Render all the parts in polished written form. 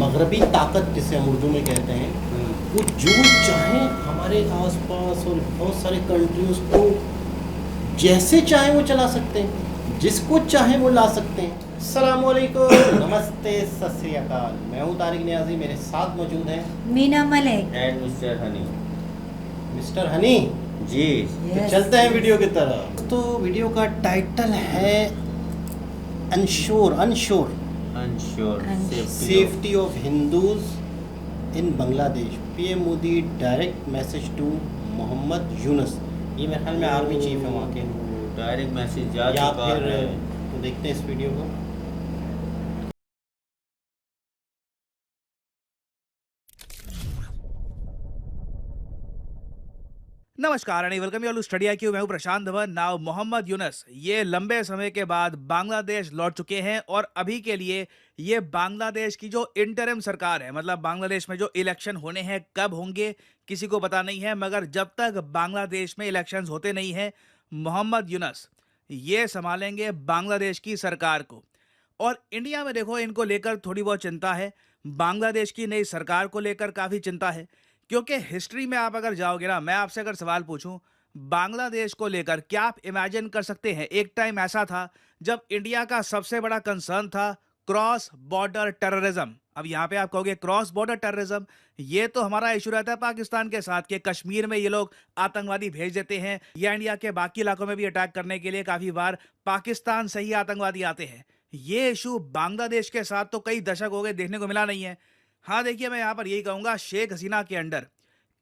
मगरबी ताकत जिसे हम उर्दू में कहते हैं, वो जो चाहे हमारे आसपास और बहुत सारे कंट्रीज को जैसे चाहे वो चला सकते हैं, जिसको चाहे वो ला सकते हैं। अस्सलामुअलैकुम, नमस्ते, सत श्री अकाल। मैं हूँ तारिक नियाजी, मेरे साथ मौजूद हैं Meena Malik and mister Honey. Mister Honey ji. तो चलते हैं वीडियो की तरफ। तो वीडियो का टाइटल है unsure unsure safety of Hindus in Bangladesh. PM Modi direct message to Mohammad Yunus. ये मेरे ख्याल में आर्मी चीफ है वहाँ के, डायरेक्ट मैसेज जा या चुका फिर है। तो देखते हैं इस वीडियो को। नमस्कार and welcome you study IQ। मैं हूं प्रशांत धवन। नाउ मोहम्मद यूनुस ये लंबे समय के बाद बांग्लादेश लौट चुके हैं और अभी के लिए ये बांग्लादेश की जो इंटरिम सरकार है, मतलब बांग्लादेश में जो इलेक्शन होने हैं कब होंगे किसी को पता नहीं है, मगर जब तक बांग्लादेश में इलेक्शंस होते नहीं हैं मोहम्मद यूनुस ये संभालेंगे बांग्लादेश की सरकार को। और इंडिया में देखो इनको लेकर थोड़ी बहुत चिंता है, बांग्लादेश की नई सरकार को लेकर काफ़ी चिंता है, क्योंकि हिस्ट्री में आप अगर जाओगे ना, मैं आपसे अगर सवाल पूछूं बांग्लादेश को लेकर, क्या आप इमेजिन कर सकते हैं एक टाइम ऐसा था जब इंडिया का सबसे बड़ा कंसर्न था क्रॉस बॉर्डर टेररिज्म। अब यहाँ पे आप कहोगे क्रॉस बॉर्डर टेररिज्म, ये तो हमारा इशू रहता है पाकिस्तान के साथ कि कश्मीर में ये लोग आतंकवादी भेज देते हैं या इंडिया के बाकी इलाकों में भी अटैक करने के लिए काफ़ी बार पाकिस्तान से ही आतंकवादी आते हैं। ये इशू बांग्लादेश के साथ तो कई दशक हो गए देखने को मिला नहीं है। हाँ देखिए, मैं यहाँ पर यही कहूँगा, शेख हसीना के अंडर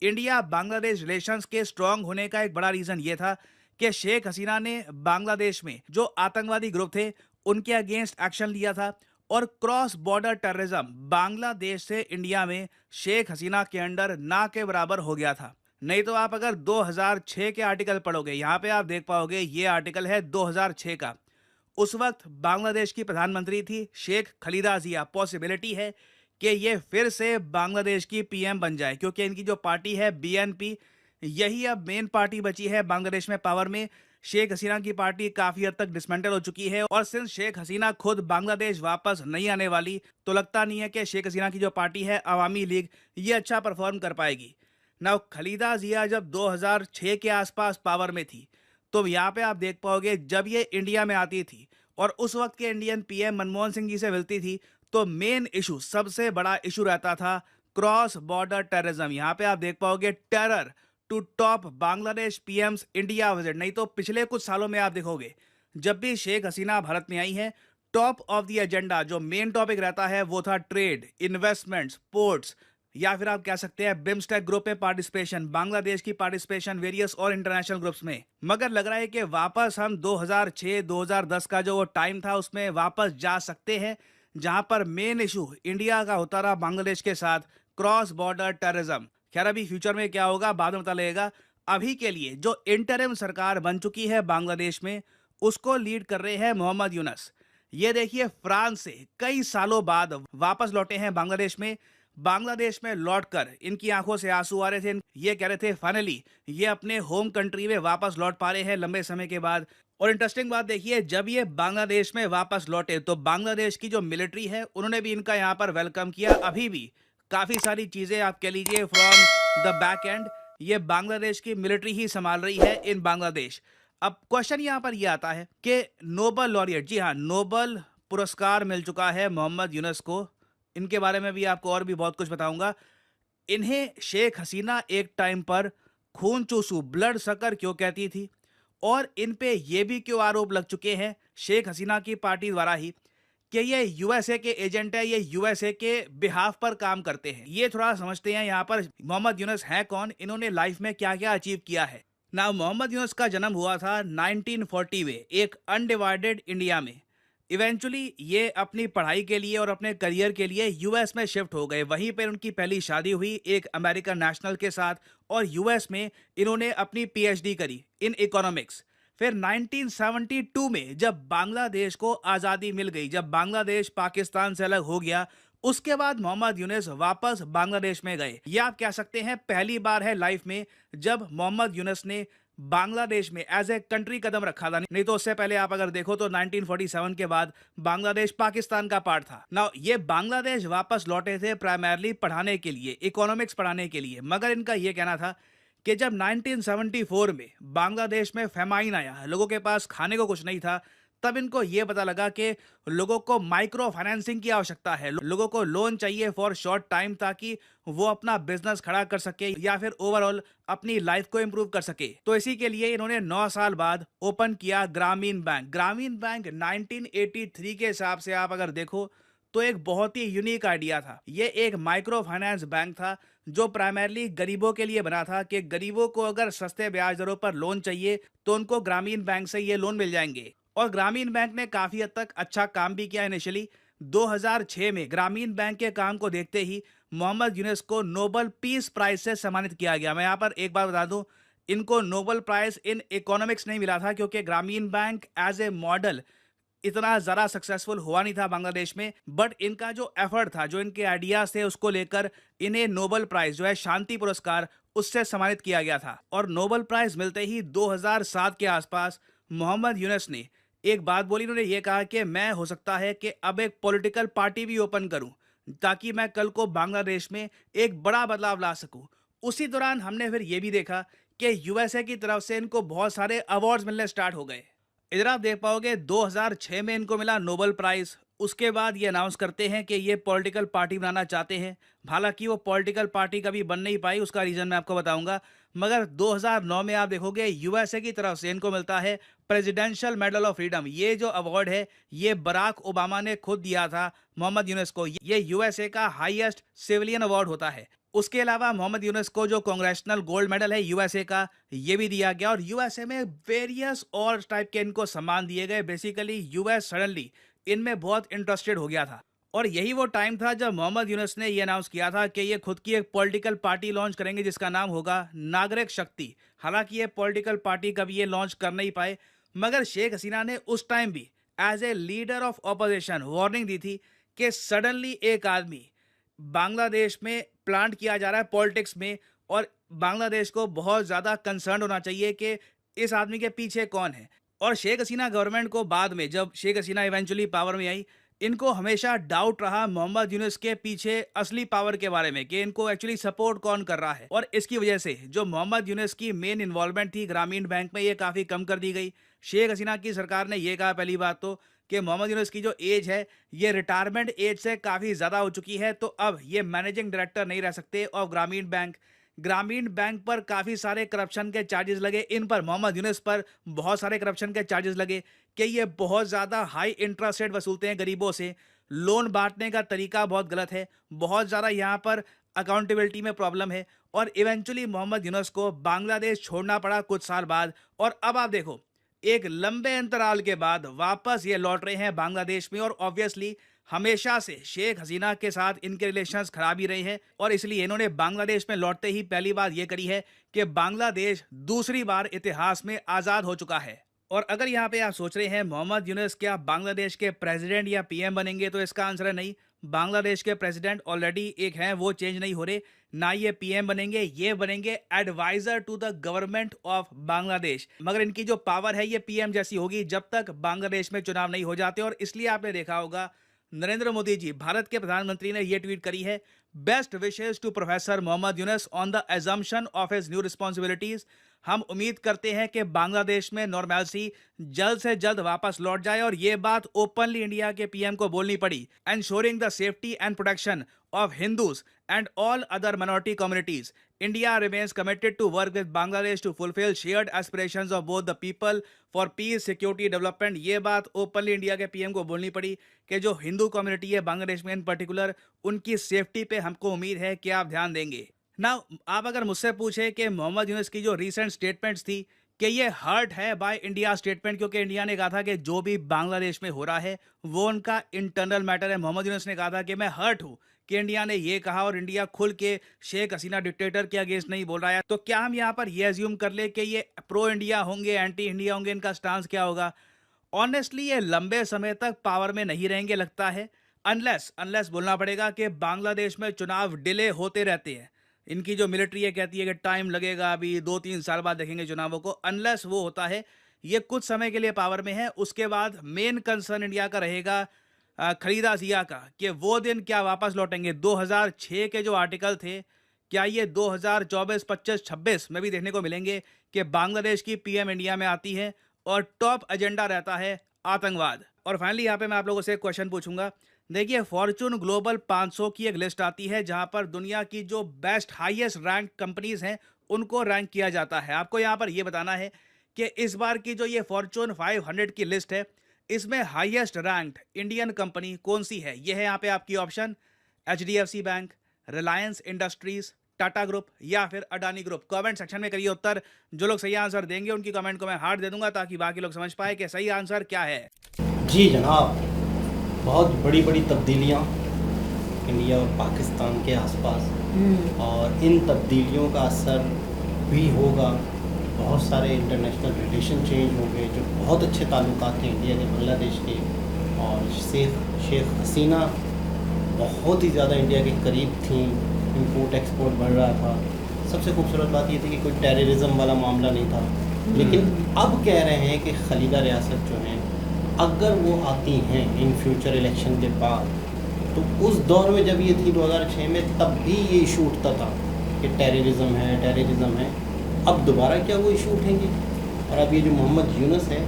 इंडिया बांग्लादेश रिलेशंस के स्ट्रांग होने का एक बड़ा रीज़न ये था कि शेख हसीना ने बांग्लादेश में जो आतंकवादी ग्रुप थे उनके अगेंस्ट एक्शन लिया था और क्रॉस बॉर्डर टेररिज्म बांग्लादेश से इंडिया में शेख हसीना के अंडर ना के बराबर हो गया था। नहीं तो आप अगर 2006 के आर्टिकल पढ़ोगे, यहाँ पे आप देख पाओगे ये आर्टिकल है 2006 का। उस वक्त बांग्लादेश की प्रधानमंत्री थी शेख खलीदा जिया। पॉसिबिलिटी है कि ये फिर से बांग्लादेश की पीएम बन जाए, क्योंकि इनकी जो पार्टी है BNP, यही अब मेन पार्टी बची है बांग्लादेश में पावर में। शेख हसीना की पार्टी काफ़ी हद तक डिसमेंटल हो चुकी है और सिंस शेख हसीना खुद बांग्लादेश वापस नहीं आने वाली, तो लगता नहीं है कि शेख हसीना की जो पार्टी है अवामी लीग, ये अच्छा परफॉर्म कर पाएगी। ना खलीदा जिया जब 2006 के आसपास पावर में थी, तो यहाँ पे आप देख पाओगे जब ये इंडिया में आती थी और उस वक्त के इंडियन PM मनमोहन सिंह जी से मिलती थी, तो मेन इशू, सबसे बड़ा इशू रहता था क्रॉस बॉर्डर टेररिज्म। यहाँ पे आप देख पाओगे terror to top Bangladesh PM's India visit. नहीं तो पिछले कुछ सालों में आप देखोगे जब भी शेख हसीना भारत में आई है, टॉप ऑफ द एजेंडा जो मेन टॉपिक रहता है वो था ट्रेड, इन्वेस्टमेंट्स, पोर्ट्स, या फिर आप कह सकते हैं बिम्स्टेक ग्रुप में पार्टिसिपेशन, बांग्लादेश की पार्टिसिपेशन वेरियस और इंटरनेशनल ग्रुप्स में। मगर लग रहा है कि वापस हम 2006-2010 का जो टाइम था उसमें वापस जा सकते हैं, जहां पर मेन इशू इंडिया का होता रहा बांग्लादेश के साथ क्रॉस बॉर्डर टेररिज्म। खैर अभी फ्यूचर में क्या होगा बाद में पता लगेगा। अभी के लिए जो इंटरिम सरकार बन चुकी है बांग्लादेश में, उसको लीड कर रहे हैं मोहम्मद यूनुस। ये देखिए, फ्रांस से कई सालों बाद वापस लौटे हैं बांग्लादेश में। बांग्लादेश में लौटकर इनकी आंखों से आंसू आ रहे थे, ये कह रहे थे फाइनली ये अपने होम कंट्री में वापस लौट पा रहे हैं लंबे समय के बाद। और इंटरेस्टिंग बात देखिए, जब ये बांग्लादेश में वापस लौटे तो बांग्लादेश की जो मिलिट्री है उन्होंने भी इनका यहाँ पर वेलकम किया। अभी भी काफ़ी सारी चीज़ें आप कह लीजिए फ्रॉम द बैक एंड ये बांग्लादेश की मिलिट्री ही संभाल रही है इन बांग्लादेश। अब क्वेश्चन यहाँ पर यह आता है कि नोबल लॉरियट, जी हाँ, नोबल पुरस्कार मिल चुका है मोहम्मद यूनुस को। इनके बारे में भी आपको और भी बहुत कुछ बताऊंगा। इन्हें शेख हसीना एक टाइम पर खून चूसू, ब्लड सकर क्यों कहती थी, और इन पे ये भी क्यों आरोप लग चुके हैं शेख हसीना की पार्टी द्वारा ही कि ये USA के एजेंट है, ये USA के बिहाफ पर काम करते हैं। ये थोड़ा समझते हैं यहाँ पर मोहम्मद यूनुस हैं कौन, इन्होंने लाइफ में क्या क्या अचीव किया है। ना मोहम्मद यूनुस का जन्म हुआ था 1940 में एक अनडिवाइडेड इंडिया में। इवेंचुअली ये अपनी पढ़ाई के लिए और अपने करियर के लिए US में शिफ्ट हो गए। वहीं पर उनकी पहली शादी हुई एक अमेरिकन नेशनल के साथ और US में इन्होंने अपनी PhD करी इन इकोनॉमिक्स। फिर 1972 में जब बांग्लादेश को आज़ादी मिल गई, जब बांग्लादेश पाकिस्तान से अलग हो गया, उसके बाद मोहम्मद यूनुस वापस बांग्लादेश में गए। ये आप कह सकते हैं पहली बार है लाइफ में जब मोहम्मद यूनुस ने बांग्लादेश में एज ए कंट्री कदम रखा था। नहीं तो उससे पहले आप अगर देखो तो 1947 के बाद बांग्लादेश पाकिस्तान का पार्ट था। नाउ ये बांग्लादेश वापस लौटे थे प्राइमरली पढ़ाने के लिए, इकोनॉमिक्स पढ़ाने के लिए, मगर इनका ये कहना था कि जब 1974 में बांग्लादेश में फेमाइन आया, लोगों के पास खाने को कुछ नहीं था, तब इनको ये पता लगा कि लोगों को माइक्रो फाइनेंसिंग की आवश्यकता है, लोगों को लोन चाहिए फॉर शॉर्ट टाइम ताकि वो अपना बिजनेस खड़ा कर सके या फिर ओवरऑल अपनी लाइफ को इंप्रूव कर सके। तो इसी के लिए इन्होंने 9 साल बाद ओपन किया ग्रामीण बैंक। ग्रामीण बैंक 1983 के हिसाब से आप अगर देखो तो एक बहुत ही यूनिक आइडिया था। ये एक माइक्रो फाइनेंस बैंक था जो प्राइमरली गरीबों के लिए बना था कि गरीबों को अगर सस्ते ब्याज दरों पर लोन चाहिए तो उनको ग्रामीण बैंक से ये लोन मिल जाएंगे। और ग्रामीण बैंक ने काफी हद तक अच्छा काम भी किया। इनिशियली 2006 में ग्रामीण बैंक के काम को देखते ही मोहम्मद यूनुस को नोबेल पीस प्राइज से सम्मानित किया गया। मैं यहाँ पर एक बात बता दूं, इनको नोबेल प्राइज इन इकोनॉमिक्स नहीं मिला था क्योंकि ग्रामीण बैंक एज ए मॉडल इतना ज़्यादा सक्सेसफुल हुआ नहीं था बांग्लादेश में, बट इनका जो एफर्ट था, जो इनके आइडियाज थे, उसको लेकर इन्हें नोबेल प्राइज जो है शांति पुरस्कार, उससे सम्मानित किया गया था। और नोबेल प्राइज मिलते ही 2007 के आसपास मोहम्मद यूनुस ने एक बात बोली। उन्होंने ये कहा कि मैं हो सकता है कि अब एक पॉलिटिकल पार्टी भी ओपन करूं ताकि मैं कल को बांग्लादेश में एक बड़ा बदलाव ला सकूं। उसी दौरान हमने फिर ये भी देखा कि यूएसए की तरफ से इनको बहुत सारे अवार्ड्स मिलने स्टार्ट हो गए। इधर आप देख पाओगे 2006 में इनको मिला नोबेल प्राइज। उसके बाद ये अनाउंस करते हैं कि ये पॉलिटिकल पार्टी बनाना चाहते हैं। हालांकि वो पॉलिटिकल पार्टी कभी बन नहीं पाई, उसका रीजन मैं आपको बताऊंगा। मगर 2009 में आप देखोगे यूएसए की तरफ से इनको मिलता है प्रेसिडेंशियल मेडल ऑफ फ्रीडम। ये जो अवार्ड है ये बराक ओबामा ने खुद दिया था मोहम्मद यूनुस को। ये यूएसए का हाईएस्ट सिविलियन अवार्ड होता है। उसके अलावा मोहम्मद यूनुस को जो कांग्रेशनल गोल्ड मेडल है यूएसए का, ये भी दिया गया। और यूएसए में वेरियस और टाइप के इनको सम्मान दिए गए। बेसिकली यूएस सडनली इनमें बहुत इंटरेस्टेड हो गया था। और यही वो टाइम था जब मोहम्मद यूनुस ने ये अनाउंस किया था कि ये खुद की एक पॉलिटिकल पार्टी लॉन्च करेंगे जिसका नाम होगा नागरिक शक्ति। हालांकि ये पॉलिटिकल पार्टी कभी ये लॉन्च कर नहीं पाए, मगर शेख हसीना ने उस टाइम भी as a leader of opposition warning दी थी कि सडनली एक आदमी बांग्लादेश में प्लांट किया जा रहा है पॉलिटिक्स में, और बांग्लादेश को बहुत ज़्यादा कंसर्न होना चाहिए कि इस आदमी के पीछे कौन है। और शेख हसीना गवर्नमेंट को बाद में, जब शेख हसीना इवेंचुअली पावर में आई, इनको हमेशा डाउट रहा मोहम्मद यूनुस के पीछे असली पावर के बारे में कि इनको एक्चुअली सपोर्ट कौन कर रहा है। और इसकी वजह से जो मोहम्मद यूनुस की मेन इन्वॉल्वमेंट थी ग्रामीण बैंक में, ये काफ़ी कम कर दी गई। शेख हसीना की सरकार ने यह कहा पहली बात तो कि मोहम्मद यूनुस की जो एज है ये रिटायरमेंट एज से काफ़ी ज़्यादा हो चुकी है, तो अब ये मैनेजिंग डायरेक्टर नहीं रह सकते ऑफ ग्रामीण बैंक। ग्रामीण बैंक पर काफ़ी सारे करप्शन के चार्जेस लगे, इन पर मोहम्मद यूनुस पर बहुत सारे करप्शन के चार्जेस लगे कि ये बहुत ज़्यादा हाई इंटरेस्ट रेट वसूलते हैं गरीबों से, लोन बांटने का तरीका बहुत गलत है, बहुत ज़्यादा यहाँ पर अकाउंटेबिलिटी में प्रॉब्लम है। और इवेंचुअली मोहम्मद यूनुस को बांग्लादेश छोड़ना पड़ा कुछ साल बाद। और अब आप देखो एक लंबे अंतराल के बाद वापस ये लौट रहे हैं बांग्लादेश में। और ऑब्वियसली हमेशा से शेख हसीना के साथ इनके रिलेशंस खराब ही रहे हैं, और इसलिए इन्होंने बांग्लादेश में लौटते ही पहली बात ये करी है कि बांग्लादेश दूसरी बार इतिहास में आज़ाद हो चुका है। और अगर यहाँ पे आप सोच रहे हैं मोहम्मद यूनुस क्या बांग्लादेश के प्रेसिडेंट या पीएम बनेंगे, तो इसका आंसर है नहीं। बांग्लादेश के प्रेसिडेंट ऑलरेडी एक हैं, वो चेंज नहीं हो रहे। ना ये पीएम बनेंगे, ये बनेंगे adviser to the government of Bangladesh. मगर इनकी जो पावर है ये पीएम जैसी होगी जब तक बांग्लादेश में चुनाव नहीं हो जाते। और इसलिए आपने देखा होगा नरेंद्र मोदी जी, भारत के प्रधानमंत्री, ने यह ट्वीट करी है, best wishes to professor Muhammad Yunus on the assumption of his new responsibilities. हम उम्मीद करते हैं कि बांग्लादेश में नॉर्मैलिटी जल्द से जल्द वापस लौट जाए। और ये बात ओपनली इंडिया के पीएम को बोलनी पड़ी। Ensuring the safety and protection of Hindus and all other minority communities, India remains committed to work with Bangladesh to fulfill shared aspirations of both the people for peace, security, development। ये बात openly India के PM को बोलनी पड़ी कि जो Hindu community है बांग्लादेश में इन पर्टिकुलर, उनकी सेफ्टी पे हमको उम्मीद है कि आप ध्यान देंगे। ना आप अगर मुझसे पूछे कि मोहम्मद यूनुस की जो रिसेंट स्टेटमेंट्स थी कि ये हर्ट है बाय इंडिया स्टेटमेंट, क्योंकि इंडिया ने कहा था कि जो भी बांग्लादेश में हो रहा है वो उनका इंटरनल मैटर है। मोहम्मद यूनुस ने कहा था कि मैं हर्ट हूँ कि इंडिया ने ये कहा, और इंडिया खुल के शेख हसीना डिक्टेटर के अगेंस्ट नहीं बोल रहा है। तो क्या हम यहाँ पर ये अज्यूम कर ले कि ये प्रो इंडिया होंगे, एंटी इंडिया होंगे, इनका स्टांस क्या होगा? ऑनेस्टली ये लंबे समय तक पावर में नहीं रहेंगे लगता है, अनलेस बोलना पड़ेगा कि बांग्लादेश में चुनाव डिले होते रहते हैं। इनकी जो मिलिट्री है कहती है कि टाइम लगेगा, अभी 2-3 साल बाद देखेंगे चुनावों को। अनलेस वो होता है, ये कुछ समय के लिए पावर में है, उसके बाद मेन कंसर्न इंडिया का रहेगा खलीदा जिया का, कि वो दिन क्या वापस लौटेंगे। 2006 के जो आर्टिकल थे, क्या ये 2024, 25, 26 में भी देखने को मिलेंगे कि बांग्लादेश की पीएम इंडिया में आती है और टॉप एजेंडा रहता है आतंकवाद। और फाइनली यहाँ पे मैं आप लोगों से एक क्वेश्चन पूछूंगा। देखिए, फॉर्चून ग्लोबल 500 की एक लिस्ट आती है जहां पर दुनिया की जो बेस्ट हाईएस्ट रैंक कंपनीज हैं उनको रैंक किया जाता है। आपको यहाँ पर ये बताना है कि इस बार की जो ये फॉर्चून 500 की लिस्ट है, इसमें हाईएस्ट रैंक्ड इंडियन कंपनी कौन सी है। ये है यहाँ पे आपकी option: HDFC bank, Reliance industries, Tata group या फिर अडानी ग्रुप। कमेंट सेक्शन में करिए उत्तर। जो लोग सही आंसर देंगे उनकी कमेंट को मैं हार्ट दे दूंगा ताकि बाकी लोग समझ पाए कि सही आंसर क्या है। जी जनाब, बहुत बड़ी बड़ी तब्दीलियाँ इंडिया और पाकिस्तान के आसपास, और इन तब्दीलियों का असर भी होगा। बहुत सारे इंटरनेशनल रिलेशन चेंज होंगे। जो बहुत अच्छे ताल्लुकात थे इंडिया के बांग्लादेश के, और शेख हसीना बहुत ही ज़्यादा इंडिया के करीब थी, इंपोर्ट एक्सपोर्ट बढ़ रहा था। सबसे खूबसूरत बात ये थी कि कोई टेररिज्म वाला मामला नहीं था। लेकिन अब कह रहे हैं कि खलीदा रियासत जो है, अगर वो आती हैं इन फ्यूचर इलेक्शन के बाद, तो उस दौर में जब ये थी 2006 में, तब भी ये इशू उठता था कि टेररिज्म है। अब दोबारा क्या वो इशू उठेंगे? और अब ये जो मोहम्मद यूनुस है,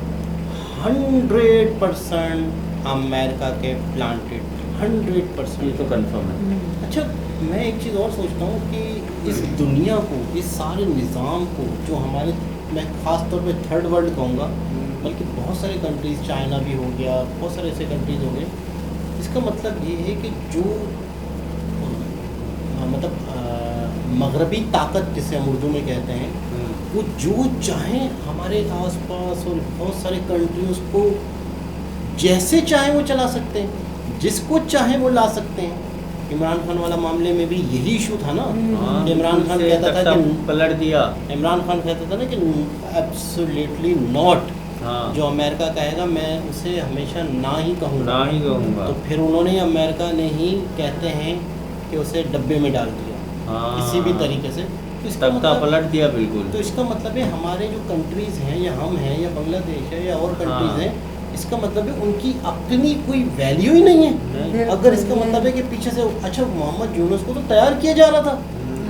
100% अमेरिका के प्लांटेड, 100%। ये तो कंफर्म है। अच्छा, मैं एक चीज़ और सोचता हूँ कि इस दुनिया को, इस सारे निज़ाम को, जो हमारे, मैं ख़ास तौर पे थर्ड वर्ल्ड कहूँगा, बल्कि बहुत सारे कंट्रीज़, चाइना भी हो गया, बहुत सारे ऐसे कंट्रीज़ हो गए, इसका मतलब ये है कि जो मगरबी ताकत जिसे हम उर्दू में कहते हैं, वो जो चाहें हमारे आसपास और बहुत सारे कंट्रीज़ को जैसे चाहें वो चला सकते हैं, जिसको चाहें वो ला सकते हैं। इमरान खान वाला मामले में भी यही इशू था ना। इमरान खान कहता था कि पलट दिया। इमरान खान कहता था ना कि एब्सोल्युटली नॉट, जो अमेरिका कहेगा मैं उसे हमेशा ना ही कहूँगा। तो फिर उन्होंने, अमेरिका ने ही कहते हैं कि उसे डब्बे में डाल दिया, किसी भी तरीके से। तो इसका मतलब पलट दिया बिल्कुल। तो इसका मतलब है हमारे जो कंट्रीज़ हैं, या हम हैं, या बांग्लादेश है, या और कंट्रीज़ हैं, इसका मतलब है उनकी अपनी कोई वैल्यू ही नहीं है। अगर इसका मतलब है कि पीछे से, अच्छा, मोहम्मद यूनुस को तो तैयार किया जा रहा था,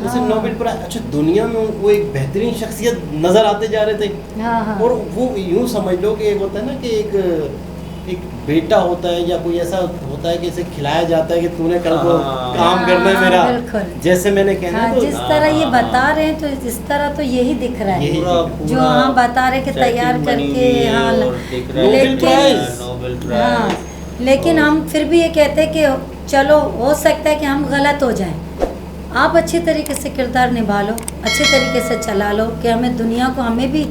उसे नोबेल प्राइज, अच्छा, दुनिया में वो एक बेहतरीन शख्सियत नज़र आते जा रहे थे। और वो यूँ समझ लो कि एक होता है ना कि एक बेटा होता है, या कोई ऐसा होता है कि इसे खिलाया जाता है कि तूने कल को काम करना है मेरा, जैसे मैंने कहना है। जिस तरह ये बता रहे हैं, तो इस तरह तो यही दिख रहा है, जो हम बता रहे कि तैयार करके, लेकिन हम फिर भी ये कहते हैं कि चलो, हो सकता है कि हम गलत हो जाएं। आप अच्छे तरीके से किरदार निभा लो, अच्छे तरीके से चला लो, कि हमें दुनिया को, हमें भी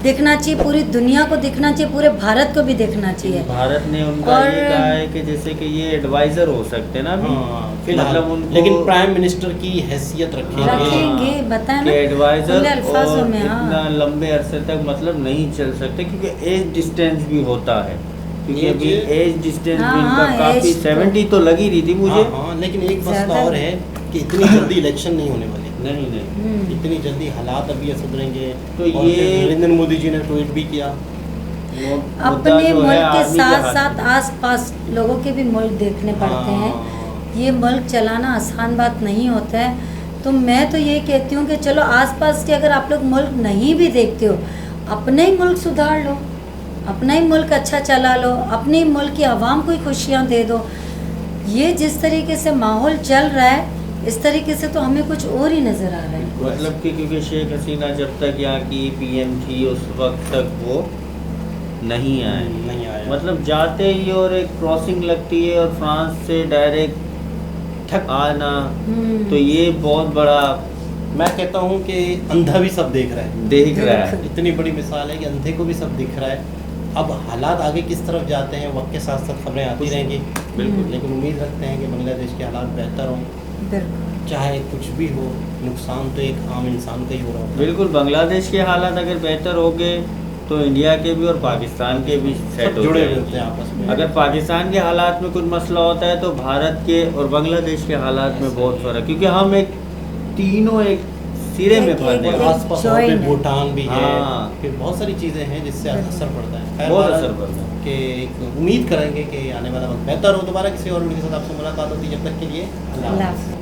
दिखना चाहिए, पूरी दुनिया को दिखना चाहिए, पूरे भारत को भी देखना चाहिए। भारत ने उनका ये कहा है कि जैसे कि ये एडवाइजर हो सकते हैं ना अभी, मतलब उनको, लेकिन प्राइम मिनिस्टर की हैसियत रखेंगे, बताए ना, एडवाइजर, अल्फाजों में। इतना लंबे अरसे तक मतलब नहीं चल सकते, क्योंकि एज डिस्टेंस भी होता है, क्योंकि अभी एज डिस्टेंस भी इनका काफी 70 तो लगी रही थी मुझे। लेकिन एक मसला और है कि इतनी जल्दी इलेक्शन नहीं होने वाले। नहीं, इतनी जल्दी हालात अभी सुधरेंगे। तो ये नरेंद्र मोदी जी ने ट्वीट भी किया, अपने मुल्क के साथ साथ आसपास लोगों के भी मुल्क देखने पड़ते हैं। ये मुल्क चलाना आसान बात नहीं होता है। तो मैं तो ये कहती हूँ कि चलो, आसपास के अगर आप लोग मुल्क नहीं भी देखते हो, अपना ही मुल्क सुधार लो, अपना ही मुल्क अच्छा चला लो, अपने मुल्क की आवाम को ही खुशियाँ दे दो। ये जिस तरीके से माहौल चल रहा है, इस तरीके से तो हमें कुछ और ही नज़र आ रहा है। मतलब कि क्योंकि शेख हसीना जब तक यहाँ की पीएम थी, उस वक्त तक वो नहीं आए। मतलब जाते ही और एक क्रॉसिंग लगती है, और फ्रांस से डायरेक्ट आना, तो ये बहुत बड़ा, मैं कहता हूँ कि अंधा भी सब देख रहा है। इतनी बड़ी मिसाल है कि अंधे को भी सब दिख रहा है। अब हालात आगे किस तरफ जाते हैं, वक्त के साथ साथ खबरें आती रहेंगी, बिल्कुल। लेकिन उम्मीद रखते हैं कि बांग्लादेश के हालात बेहतर हों, चाहे कुछ भी हो। नुकसान तो एक आम इंसान का ही हो रहा है। बिल्कुल, बांग्लादेश के हालात अगर बेहतर हो गए तो इंडिया के भी और पाकिस्तान के भी सेट जुड़े होते हैं आपस में। अगर पाकिस्तान के हालात में कुछ मसला होता है तो भारत के और बांग्लादेश के हालात में बहुत फ़र्क, क्योंकि हम एक तीनों एक सिरे में एक- फंस एक- और गए। आसपास और join भी है। भूटान भी है, हाँ। फिर बहुत सारी चीज़ें हैं जिससे असर पड़ता है। खैर, बहुत बहरहाल असर पड़ता है। कि एक उम्मीद करेंगे कि आने वाला वक्त बेहतर हो। दोबारा किसी और वीडियो के साथ आपसे मुलाकात होती है, जब तक के लिए अल्लाह अल्लाह हाफ़िज़। हाफ़िज़।